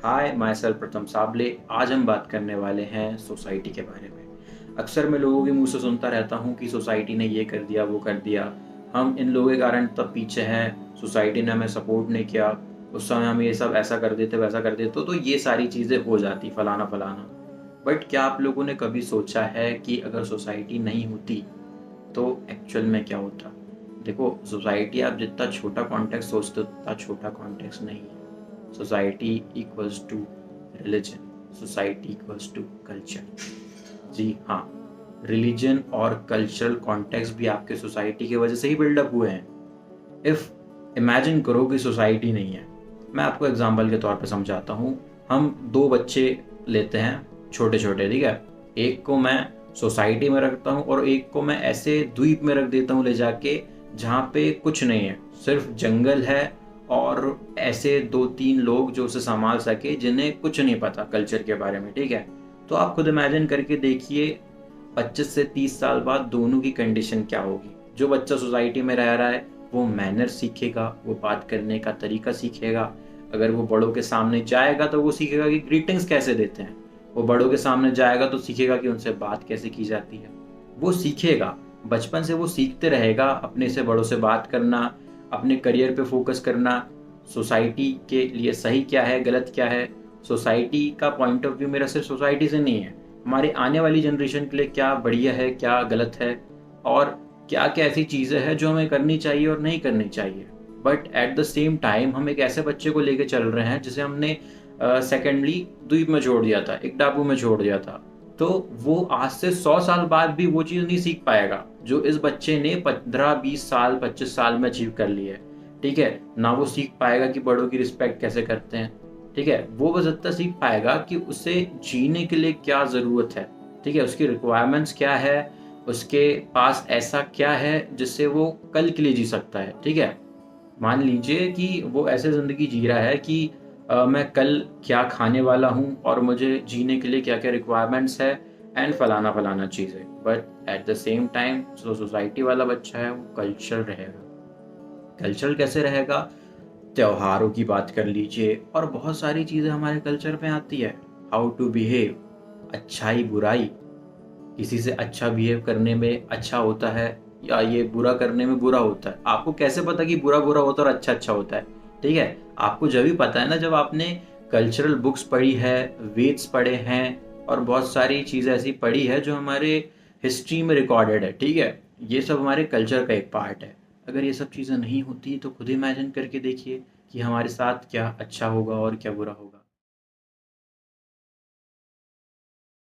Hi, my self प्रथम साबले। आज हम बात करने वाले हैं सोसाइटी के बारे में। अक्सर मैं लोगों के मुंह से सुनता रहता हूँ कि सोसाइटी ने ये कर दिया, वो कर दिया, हम इन लोगों के कारण तब पीछे हैं, सोसाइटी ने हमें सपोर्ट नहीं किया, उस समय हम ये सब ऐसा कर देते, वैसा कर देते, तो ये सारी चीज़ें हो जाती, फलाना फलाना। बट क्या आप लोगों ने कभी सोचा है कि अगर सोसाइटी नहीं होती तो एक्चुअल में क्या होता? देखो, सोसाइटी आप जितना छोटा कॉन्टेक्स्ट सोचते हो उतना छोटा कॉन्टेक्स्ट नहीं है। Society equals to religion, society equals to culture. जी हाँ, रिलीजन और कल्चरल कॉन्टेक्स्ट भी आपके सोसाइटी की वजह से ही बिल्डअप हुए हैं। इफ इमेजिन करो कि सोसाइटी नहीं है। मैं आपको एग्जांपल के तौर पे समझाता हूँ। हम दो बच्चे लेते हैं, छोटे छोटे, ठीक है। एक को मैं सोसाइटी में रखता हूँ और एक को मैं ऐसे द्वीप में रख देता हूँ ले जाके, जहाँ पे कुछ नहीं है, सिर्फ जंगल है और ऐसे दो तीन लोग जो उसे संभाल सके, जिन्हें कुछ नहीं पता कल्चर के बारे में, ठीक है। तो आप खुद इमेजिन करके देखिए, 25 से 30 साल बाद दोनों की कंडीशन क्या होगी। जो बच्चा सोसाइटी में रह रहा है वो मैनर सीखेगा, वो बात करने का तरीका सीखेगा। अगर वो बड़ों के सामने जाएगा तो वो सीखेगा कि ग्रीटिंग्स कैसे देते हैं। वो बड़ों के सामने जाएगा तो सीखेगा कि उनसे बात कैसे की जाती है। वो सीखेगा, बचपन से वो सीखते रहेगा अपने से बड़ों से बात करना, अपने करियर पे फोकस करना, सोसाइटी के लिए सही क्या है, गलत क्या है। सोसाइटी का पॉइंट ऑफ व्यू मेरा सिर्फ सोसाइटी से नहीं है, हमारी आने वाली जनरेशन के लिए क्या बढ़िया है, क्या गलत है, और क्या क्या ऐसी चीज़ें हैं जो हमें करनी चाहिए और नहीं करनी चाहिए। But at the same time हम एक ऐसे बच्चे को लेके चल रहे हैं जिसे हमने सेकेंडली द्वीप में छोड़ दिया था, एक टापू में छोड़ दिया था। तो वो आज से 100 साल बाद भी वो चीज़ नहीं सीख पाएगा जो इस बच्चे ने 15-20 साल 25 साल में अचीव कर ली है, ठीक है। ना वो सीख पाएगा कि बड़ों की रिस्पेक्ट कैसे करते हैं, ठीक है। वो बस इतना सीख पाएगा कि उसे जीने के लिए क्या ज़रूरत है, ठीक है, उसकी रिक्वायरमेंट्स क्या है, उसके पास ऐसा क्या है जिससे वो कल के लिए जी सकता है, ठीक है। मान लीजिए कि वो ऐसे ज़िंदगी जी रहा है कि मैं कल क्या खाने वाला हूँ और मुझे जीने के लिए क्या-क्या रिक्वायरमेंट्स है एंड फलाना फलाना चीज़ें। But at the same time जो सोसाइटी वाला बच्चा है वो कल्चरल रहेगा। कल्चरल कैसे रहेगा? त्योहारों की बात कर लीजिए और बहुत सारी चीज़ें हमारे कल्चर में आती है। हाउ टू बिहेव, अच्छाई बुराई, किसी से अच्छा बिहेव करने में अच्छा होता है या ये बुरा करने में बुरा होता है। आपको कैसे पता कि बुरा बुरा होता है और अच्छा अच्छा होता है? ठीक है, आपको जब भी पता है ना, जब आपने कल्चरल बुक्स पढ़ी है, वेद्स पढ़े हैं और बहुत सारी चीज़ें ऐसी पढ़ी है जो हमारे हिस्ट्री में रिकॉर्डेड है, ठीक है। ये सब हमारे कल्चर का एक पार्ट है। अगर ये सब चीज़ें नहीं होती तो खुद इमेजिन करके देखिए कि हमारे साथ क्या अच्छा होगा और क्या बुरा होगा।